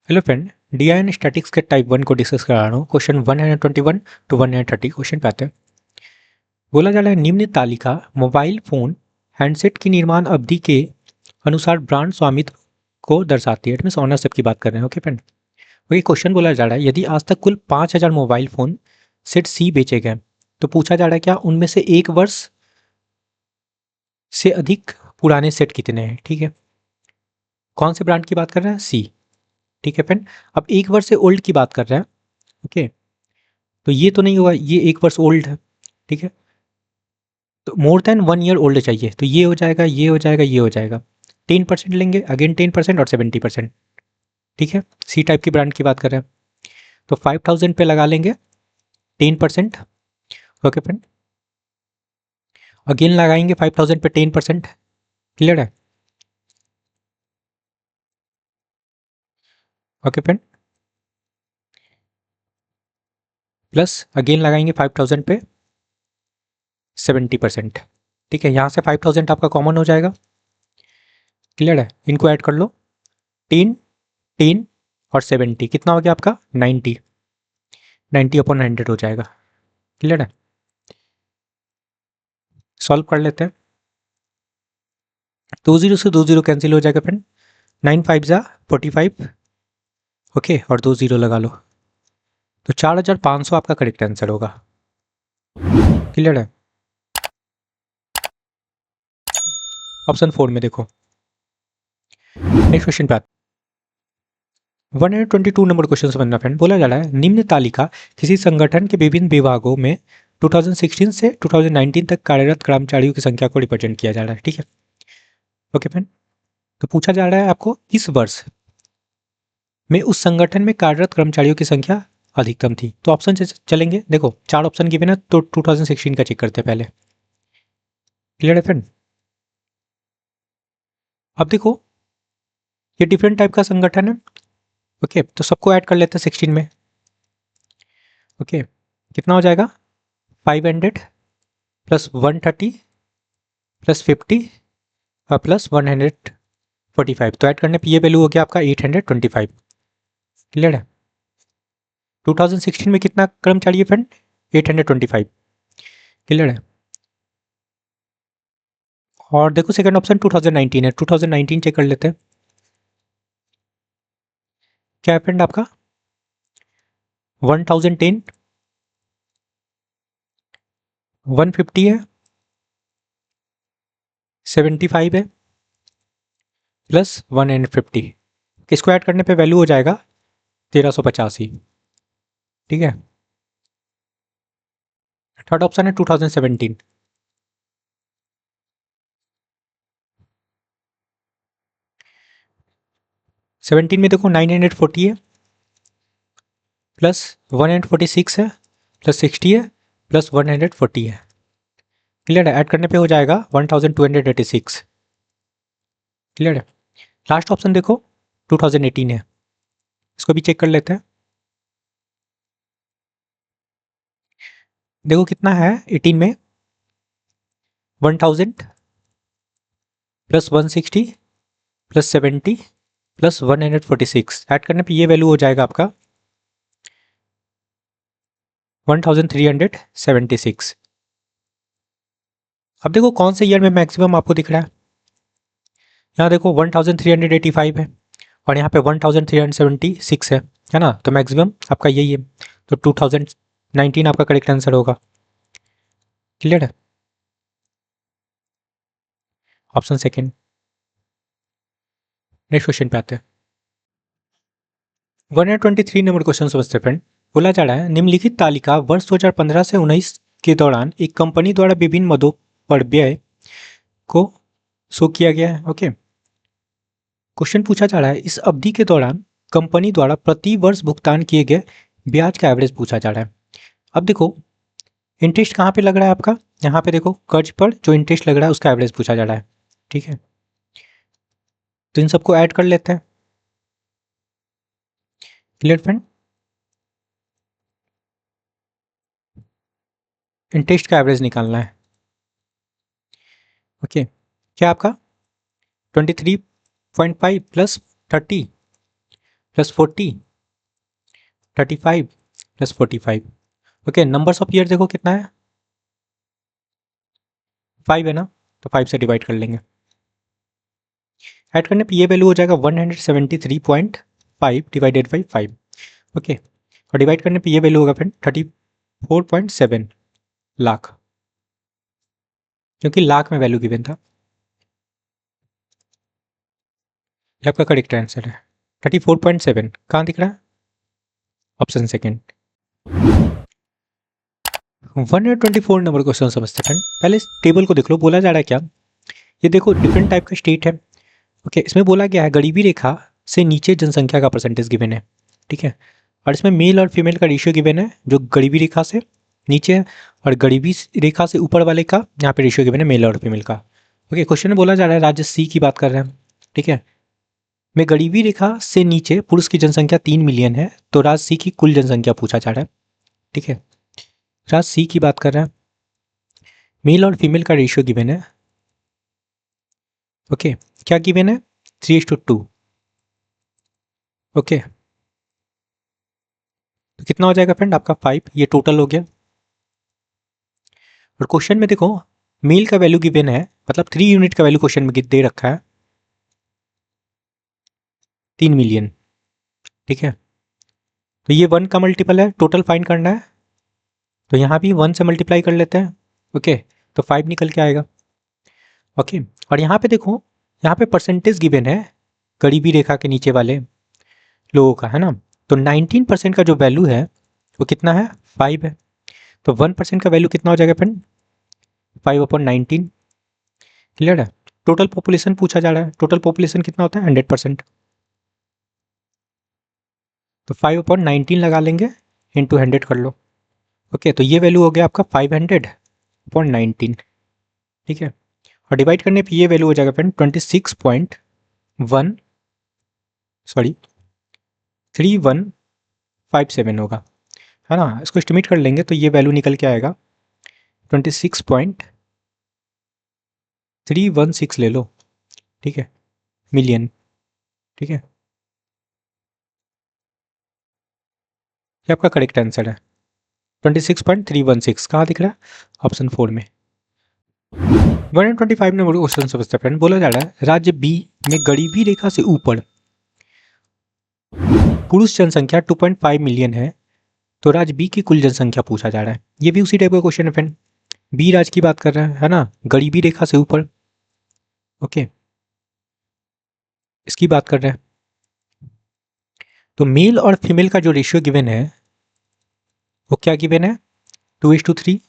Hello friend, DI and statics के type 1 को discuss करा रहा हूँ। क्वेश्चन 121 टू 130 क्वेश्चन पे आते हैं। बोला जा रहा है निम्न तालिका मोबाइल फोन हैंडसेट की निर्माण अवधि के अनुसार ब्रांड स्वामित्व को दर्शाती है। मीन्स ऑनरशिप की बात कर रहे हैं। ओके फ्रेंड, वही क्वेश्चन बोला जा रहा है यदि आज तक कुल 5000 मोबाइल फोन सेट सी बेचे गए तो पूछा जा रहा है क्या उनमें से एक वर्ष से अधिक पुराने सेट कितने हैं। ठीक है, कौन से ब्रांड की बात कर रहे हैं? सी। ठीक है फ्रेंड, अब एक वर्ष से ओल्ड की बात कर रहे हैं। ओके, तो ये तो नहीं हुआ, ये एक वर्ष ओल्ड है। ठीक है, तो मोर देन 1 ईयर ओल्ड चाहिए, तो ये हो जाएगा, ये हो जाएगा, ये हो जाएगा। 10% लेंगे, अगेन 10% और 70%। ठीक है, सी टाइप की ब्रांड की बात कर रहे हैं तो 5000 पे लगा लेंगे 10%। ओके फ्रेंड, अगेन लगाएंगे 5000 पे 10%। क्लियर है? ओके फ्रेंड, प्लस अगेन लगाएंगे 5000 पे 70%। ठीक है, यहाँ से 5000 आपका कॉमन हो जाएगा। क्लियर है? इनको ऐड कर लो, 10 10 और 70 कितना हो गया आपका? 90। 90/100 हो जाएगा। क्लियर है? सॉल्व कर लेते हैं। 20 से 20 कैंसिल हो जाएगा फ्रेंड। 9×5 = 45। ओके, और 20 लगा लो, तो 4500 आपका करेक्ट आंसर होगा। क्लियर है? ऑप्शन 4 में देखो। नेक्स्ट क्वेश्चन पे 122 नंबर क्वेश्चन समझना फ्रेंड। बोला जा रहा है निम्न तालिका किसी संगठन के विभिन्न विभागों में 2016 से 2019 तक कार्यरत कर्मचारियों की संख्या को रिप्रेजेंट किया जा रहा है। ठीक है, ओके फ्रेंड, तो पूछा जा रहा है आपको इस वर्ष में उस संगठन में कार्यरत कर्मचारियों की संख्या अधिकतम थी। तो ऑप्शन से चलेंगे। देखो 4 ऑप्शन गिवन है, तो 2016 का चेक करते हैं पहले। क्लियर है फ्रेंड? अब देखो ये डिफरेंट टाइप का संगठन है। ओके, तो सबको ऐड कर लेते हैं 16 में। ओके, कितना हो जाएगा? 500 प्लस 130 प्लस 50 और प्लस 145। तो ऐड करने पे ये वैल्यू हो गया आपका 825। क्लियर है? 2016 में कितना कर्मचारी है फ्रेंड? 825। क्लियर है? और देखो सेकंड ऑप्शन 2019 है, 2019 चेक कर लेते हैं। क्या है फ्रेंड आपका? 1010, 150 है, 75 है, प्लस 150। किसको ऐड करने पे वैल्यू हो जाएगा 1385। ठीक है, थर्ड ऑप्शन है 2017। 17 में देखो 940 है, प्लस 146 है, प्लस 60 है, प्लस 140 है। क्लियर है? ऐड करने पे हो जाएगा 1286। क्लियर है? लास्ट ऑप्शन देखो 2018 है, इसको भी चेक कर लेते हैं। देखो कितना है 18 में? 1000 प्लस 160 प्लस 70 प्लस 146। ऐड करने पे ये वैल्यू हो जाएगा आपका 1376। अब देखो कौन से ईयर में मैक्सिमम आपको दिख रहा है। यहाँ देखो 1385 है और यहाँ पे 1376 है ना, तो मैक्सिमम आपका यही है। तो 2019 आपका करेक्ट आंसर होगा। क्लियर है? Option second. नेक्स्ट क्वेश्चन पे आते हैं। 123 नंबर क्वेश्चन समझते फ्रेंड। बोला जा रहा है निम्नलिखित तालिका वर्ष 2015 से 19 के दौरान एक कंपनी द्वारा विभिन्न मदों पर व्यय को शो किया गया है। ओके, क्वेश्चन पूछा जा रहा है इस अवधि के दौरान कंपनी द्वारा प्रति वर्ष भुगतान किए गए ब्याज का एवरेज पूछा जा रहा है। अब देखो इंटरेस्ट कहाँ पे लग रहा है आपका? यहाँ पे देखो कर्ज पर जो इंटरेस्ट लग रहा है उसका एवरेज पूछा जा रहा है। ठीक है, तो इन सबको ऐड कर लेते हैं। Clear friend? इंटरेस्ट का एवरेज निकालना है। ओके, क्या आपका 23.5 plus 30 plus 40, 35 plus 45। Okay, numbers of year देखो कितना है, 5 है ना, तो 5 से डिवाइड कर लेंगे। ऐड करने पे ये वैल्यू हो जाएगा 173.5 डिवाइडेड बाई 5। ओके, और डिवाइड करने पे ये वैल्यू होगा फ्रेंड 34.7 लाख, क्योंकि लाख में वैल्यू गिवन था। ये आपका करेक्ट आंसर है 34.7। कहाँ दिख रहा है, ऑप्शन सेकेंड। 124 नंबर क्वेश्चन समझते फ्रेंड। पहले इस टेबल को देख लो, बोला जा रहा है क्या, ये देखो डिफरेंट टाइप का स्टेट है। ओके, इसमें बोला गया है गरीबी रेखा से नीचे जनसंख्या का परसेंटेज गिवन है, ठीक है। और इसमें मेल और फीमेल का रेशियो गिवन है, जो गरीबी रेखा से नीचे है, और गरीबी रेखा से ऊपर वाले का यहाँ पे रेशियो गिवन है मेल और फीमेल का। ओके, क्वेश्चन में बोला जा रहा है राज्य सी की बात कर रहे हैं, ठीक है। में गरीबी रेखा से नीचे पुरुष की जनसंख्या 3 मिलियन है, तो राज्य सी की कुल जनसंख्या पूछा जा रहा है, ठीक है। राज्य सी की बात कर रहे हैं, मेल और फीमेल का रेशियो गिवन है। ओके, क्या गिवन है, 3:2। ओके, तो कितना हो जाएगा फ्रेंड आपका 5, ये टोटल हो गया। और क्वेश्चन में देखो मेल का वैल्यू गिवन है, मतलब 3 यूनिट का वैल्यू क्वेश्चन में दे रखा है 3 मिलियन, ठीक है। तो ये 1 का मल्टीपल है, टोटल फाइंड करना है, तो यहाँ भी 1 से मल्टीप्लाई कर लेते हैं। ओके, तो 5 निकल के आएगा। ओके, और यहाँ पे देखो, यहाँ पे परसेंटेज गिवन है गरीबी रेखा के नीचे वाले लोगों का, है ना। तो 19% का जो वैल्यू है वो कितना है, 5 है। तो 1% का वैल्यू कितना हो जाएगा फ्रेंड, 5/19। क्लियर है। टोटल पॉपुलेशन पूछा जा रहा है, टोटल पॉपुलेशन कितना होता है 100%, तो 5/19 लगा लेंगे, इंटू 100 कर लो। ओके, तो ये वैल्यू हो गया आपका 500/19, ठीक है। और डिवाइड करने पे ये वैल्यू हो जाएगा फ्रेंड 26.1, सॉरी 3157 होगा, है ना। इसको एस्टिमेट कर लेंगे तो ये वैल्यू निकल के आएगा 26.316 ले लो, ठीक है, मिलियन, ठीक है। ये आपका करेक्ट आंसर है 26.316। कहाँ दिख रहा है, ऑप्शन 4 में। 125 नंबर क्वेश्चन समझते हैं फ्रेंड। बोला जा रहा है राज्य बी में गरीबी रेखा से ऊपर पुरुष जनसंख्या 2.5 मिलियन है, तो राज्य बी की कुल जनसंख्या पूछा जा रहा है। ये भी उसी टाइप का क्वेश्चन है फ्रेंड, बी राज्य की बात कर रहा है ना, गरीबी रेखा से ऊपर। ओके, इसकी बात कर रहे हैं। तो मेल और फीमेल का जो रेशियो गिवन है वो क्या गिवन है, 2:3।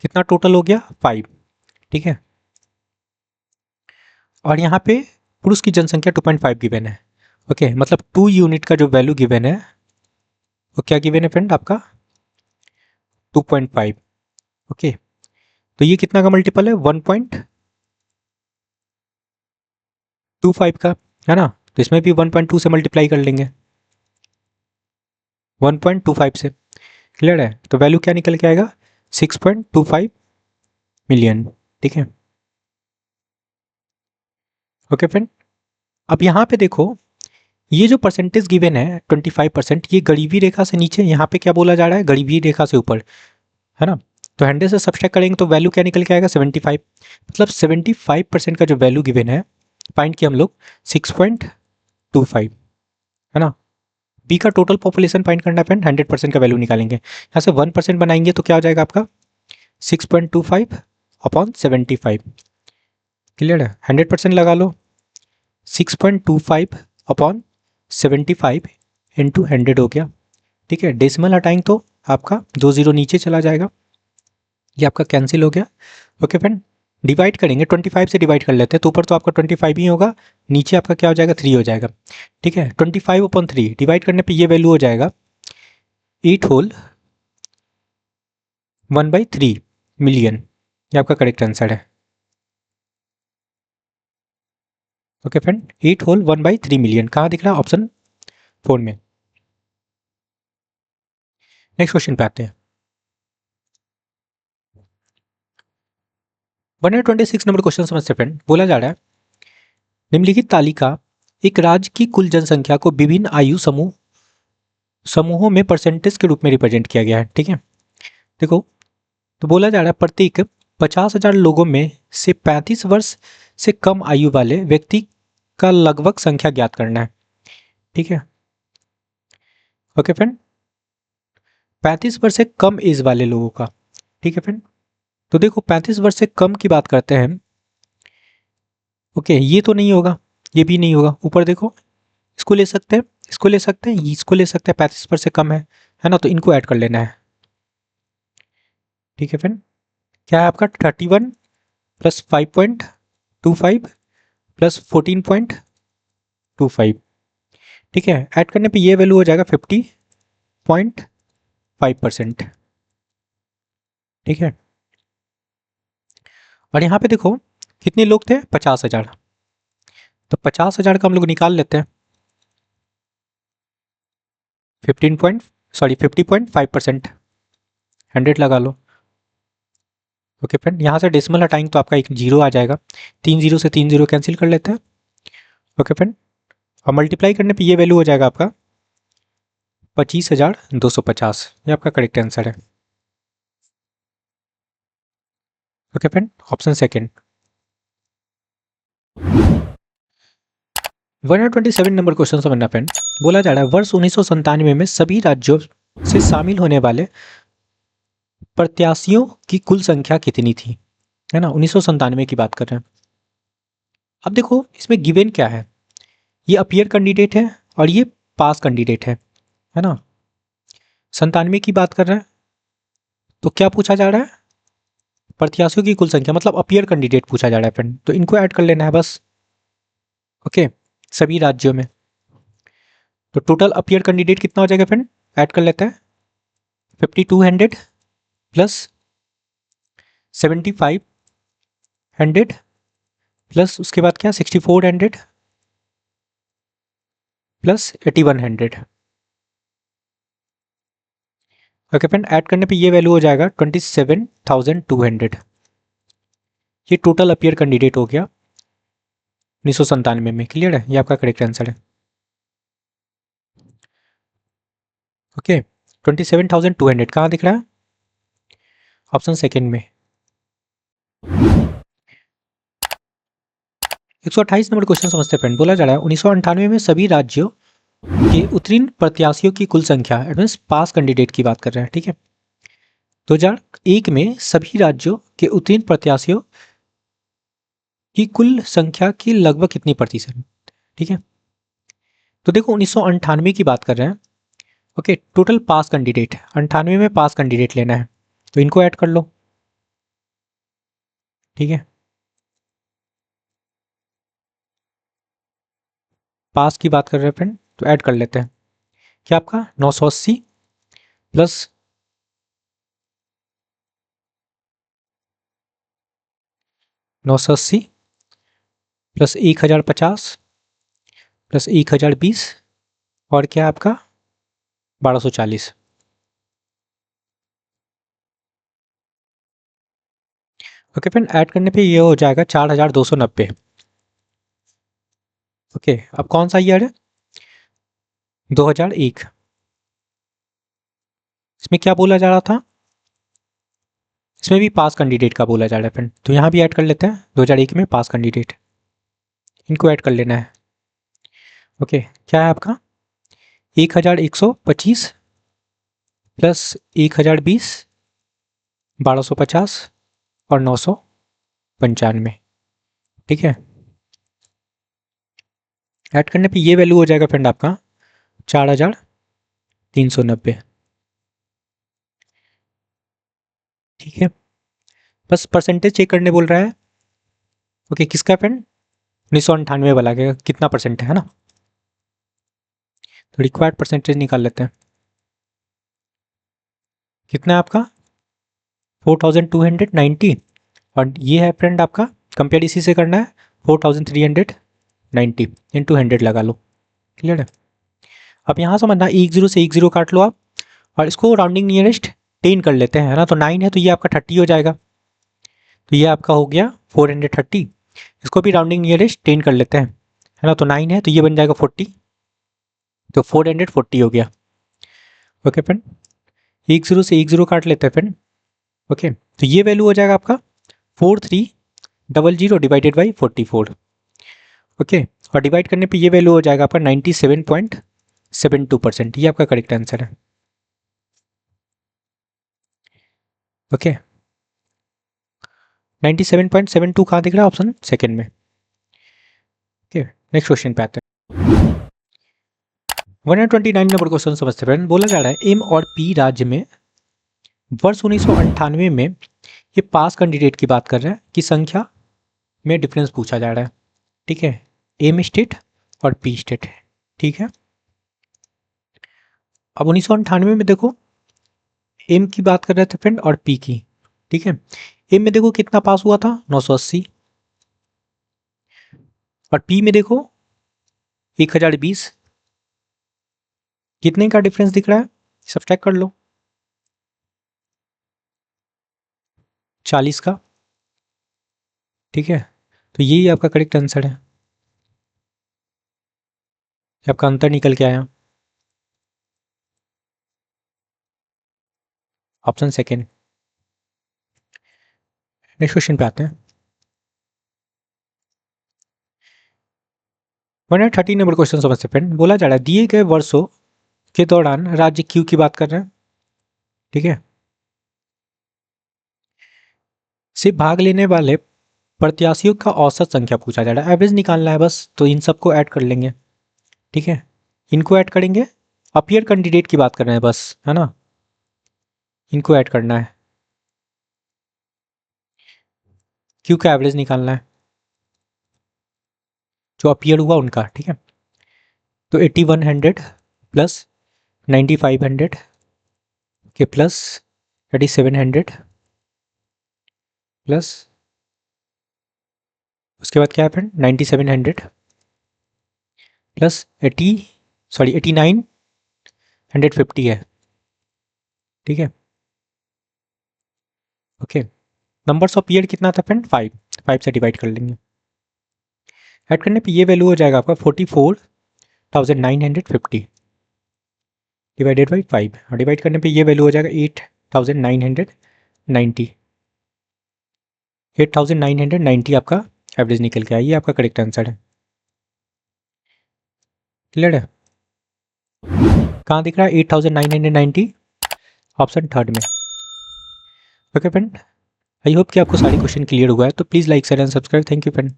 कितना टोटल हो गया, 5, ठीक है। और यहाँ पे पुरुष की जनसंख्या 2.5 गिवन है। ओके, मतलब 2 यूनिट का जो वैल्यू गिवन है वो क्या गिवन है फ्रेंड आपका, 2.5। ओके, तो ये कितना का मल्टीपल है, 1.25 का, है ना। तो इसमें भी 1.2 से मल्टीप्लाई कर लेंगे, 1.25 से। क्लियर है। तो वैल्यू क्या निकल के आएगा, 6.25 मिलियन, ठीक है। ओके फ्रेंड, अब यहाँ पे देखो ये जो परसेंटेज गिवन है 25%, ये गरीबी रेखा से नीचे, यहाँ पे क्या बोला जा रहा है, गरीबी रेखा से ऊपर, है ना। तो 100 से सब्सट्रैक्ट करेंगे तो वैल्यू क्या निकल के आएगा, 75। मतलब 75% का जो वैल्यू गिवन है, फाइंड किया हम लोग 6.25, है ना। बी का टोटल पॉपुलेशन फाइंड करना है फ्रेंड, 100% का वैल्यू निकालेंगे। यहाँ से 1% बनाएंगे तो क्या हो जाएगा आपका 6.25/75। क्लियर है, 100% लगा लो, 6.25/75 इंटू 100 हो गया, ठीक है। डेसिमल हटाएंगे तो आपका 2 जीरो नीचे चला जाएगा, ये आपका कैंसिल हो गया। ओके फ्रेंड, डिवाइड करेंगे 25 से डिवाइड कर लेते हैं, तो ऊपर तो आपका 25 ही होगा, नीचे आपका क्या हो जाएगा, 3 हो जाएगा, ठीक है। 25/3 डिवाइड करने पे ये वैल्यू हो जाएगा 8/1/3 मिलियन, ये आपका करेक्ट आंसर है। ओके फ्रेंड, 8/1/3 मिलियन कहाँ दिख रहा है, ऑप्शन 4 में। नेक्स्ट क्वेश्चन पे आते हैं। 126 नंबर क्वेश्चन समझते फ्रेंड। बोला जा रहा है निम्नलिखित तालिका एक राज्य की कुल जनसंख्या को विभिन्न आयु समूहों में परसेंटेज के रूप में रिप्रेजेंट किया गया है। ठीक है, देखो तो बोला जा रहा है प्रत्येक 50,000 लोगों में से 35 वर्ष से कम आयु वाले व्यक्ति का लगभग संख्या ज्ञात करना है। ठीक है, ओके फ्रेंड, 35 वर्ष से कम एज वाले लोगों का। ठीक है फ्रेंड, तो देखो 35 वर्ष से कम की बात करते हैं। ओके, ये तो नहीं होगा, ये भी नहीं होगा। ऊपर देखो, इसको ले सकते हैं, इसको ले सकते हैं, इसको ले सकते हैं, 35 वर्ष से कम है ना, तो इनको ऐड कर लेना है। ठीक है फ्रेंड, क्या है आपका 31 प्लस 5.25 प्लस 14.25। ठीक है, ऐड करने पे ये वैल्यू हो जाएगा 50.5%। ठीक है, और यहाँ पे देखो कितने लोग थे, 50,000, तो 50,000 का हम लोग निकाल लेते हैं 50.5%, 100 लगा लो। ओके फ्रेंड, यहाँ से डेसिमल हटाएंगे तो आपका एक जीरो आ जाएगा, 3 जीरो से 3 जीरो कैंसिल कर लेते हैं। ओके फ्रेंड, और मल्टीप्लाई करने पे ये वैल्यू हो जाएगा आपका 25,250। ये आपका करेक्ट आंसर है। Okay friend, option second. 127 number question समझना फ्रेंड। बोला जा रहा है वर्ष 1997 में सभी राज्यों से शामिल होने वाले प्रत्याशियों की कुल संख्या कितनी थी, है ना, 1997 की बात कर रहे हैं। अब देखो इसमें गिवन क्या है, ये अपीयर कैंडिडेट है और ये पास कैंडिडेट है ना। 97 की बात कर रहे हैं तो क्या पूछा जा रहा है, प्रत्याशियों की कुल संख्या, मतलब अपीयर कैंडिडेट पूछा जा रहा है फ्रेंड, तो इनको ऐड कर लेना है बस। ओके, सभी राज्यों में, तो टोटल अपीयर कैंडिडेट कितना हो जाएगा फ्रेंड, ऐड कर लेते हैं 5200 प्लस 7500 प्लस उसके बाद क्या 6400 प्लस 8100। ओके फ्रेंड, ऐड करने पे ये वैल्यू हो जाएगा 27,200। ये टोटल अपीयर कैंडिडेट हो गया 1997 में। क्लियर है, ये आपका करेक्ट आंसर है। ओके, 27,200 कहाँ दिख रहा है, ऑप्शन सेकेंड में। 128 नंबर क्वेश्चन समझते हैं फ्रेंड। बोला जा रहा है 1998 में सभी राज्यों के उत्तीर्ण प्रत्याशियों की कुल संख्या, एडवांस पास कैंडिडेट की बात कर रहे हैं। ठीक है, 2001 में सभी राज्यों के उत्तीर्ण प्रत्याशियों की कुल संख्या की लगभग कितनी प्रतिशत। ठीक है, तो देखो 1998 की बात कर रहे हैं। ओके, टोटल पास कैंडिडेट 98 में पास कैंडिडेट लेना है, तो इनको ऐड कर लो। ठीक है, पास की बात कर रहे हैं फ्रेंड, तो ऐड कर लेते हैं। क्या आपका 980 प्लस 980 प्लस 1050 प्लस 1020 और क्या है आपका 1240। ओके फ्रेंड, ऐड करने पे ये हो जाएगा 4290। ओके, अब कौन सा ईयर है, 2001। इसमें क्या बोला जा रहा था, इसमें भी पास कैंडिडेट का बोला जा रहा है फ्रेंड, तो यहाँ भी ऐड कर लेते हैं 2001 में पास कैंडिडेट, इनको ऐड कर लेना है। ओके, क्या है आपका 1125 प्लस 1020 1250 और 995। ठीक है, ऐड करने पे ये वैल्यू हो जाएगा फ्रेंड आपका 4390। ठीक है, बस परसेंटेज चेक करने बोल रहा है। ओके, किसका फ्रेंड 1998 वाला के कितना परसेंट है ना, तो रिक्वायर्ड परसेंटेज निकाल लेते हैं। कितना है आपका 4290, और ये है फ्रेंड आपका कंपेयर इसी से करना है 4390 इंटू 100 लगा लो। क्लियर है, अब यहाँ समझना 10 से 10 काट लो आप, और इसको राउंडिंग नियरेस्ट 10 कर लेते हैं, है ना, तो 9 है तो ये आपका 30 हो जाएगा, तो ये आपका हो गया 430। इसको भी राउंडिंग नियरेस्ट 10 कर लेते हैं, है ना, तो 9 है तो ये बन जाएगा 40, तो 440 हो गया। ओके फ्रेंड, एक जीरो से एक जीरो काट लेते हैं फ्रेंड। ओके, तो ये वैल्यू हो जाएगा आपका 4300 डिवाइडेड बाई 44। ओके, और डिवाइड करने पे ये वैल्यू हो जाएगा आपका 97.72%। ये आपका करेक्ट आंसर है। ओके, 97.72 कहाँ दिख रहा है? ऑप्शन सेकेंड में। ओके, नेक्स्ट क्वेश्चन पे आते हैं। 129 नंबर क्वेश्चन समझते हैं। बोला जा रहा है एम और पी राज्य में वर्ष 1998 में, ये पास कैंडिडेट की बात कर रहे हैं कि संख्या में डिफरेंस पूछा जा रहा है। ठीक है, एम स्टेट और पी स्टेट है। ठीक है, अब 1998 में देखो एम की बात कर रहे थे फ्रेंड और पी की। ठीक है, एम में देखो कितना पास हुआ था 980, और पी में देखो 1020। कितने का डिफरेंस दिख रहा है? सब्ट्रैक्ट कर लो, 40 का। ठीक है, तो यही आपका करेक्ट आंसर है। आपका अंतर निकल के आया ऑप्शन सेकेंड। नेक्स्ट क्वेश्चन पे आते हैं। 130 नंबर क्वेश्चन समझते फ्रेंड। बोला जा रहा है दिए गए वर्षों के दौरान राज्य क्यू की बात कर रहे हैं। ठीक है, सिर्फ भाग लेने वाले प्रत्याशियों का औसत संख्या पूछा जा रहा है, एवरेज निकालना है बस, तो इन सबको ऐड कर लेंगे। ठीक है, इनको ऐड करेंगे, अपीयर कैंडिडेट की बात कर रहे हैं बस, है ना, इनको ऐड करना है, क्यू का एवरेज निकालना है जो अपीयर हुआ उनका। ठीक है, तो 8100 प्लस 9500 के प्लस 8700 प्लस उसके बाद क्या है फ्रेंड 9700 प्लस 8950 है। ठीक है, ओके, नंबर्स ऑफ ईयर कितना था फ्रेंड 5, 5 से डिवाइड कर लेंगे। ऐड करने पे ये वैल्यू हो जाएगा आपका 44,950 डिवाइडेड बाई 5, और डिवाइड करने पे ये वैल्यू हो जाएगा 8,990। 8,990 आपका एवरेज निकल के आया। ये आपका करेक्ट आंसर है। क्लियर है? कहाँ दिख रहा है 8,990? ऑप्शन थर्ड में। ओके फ्रेंड, आई होप कि आपको सारे क्वेश्चन क्लियर हुआ है, तो please like share and subscribe. Thank you friend.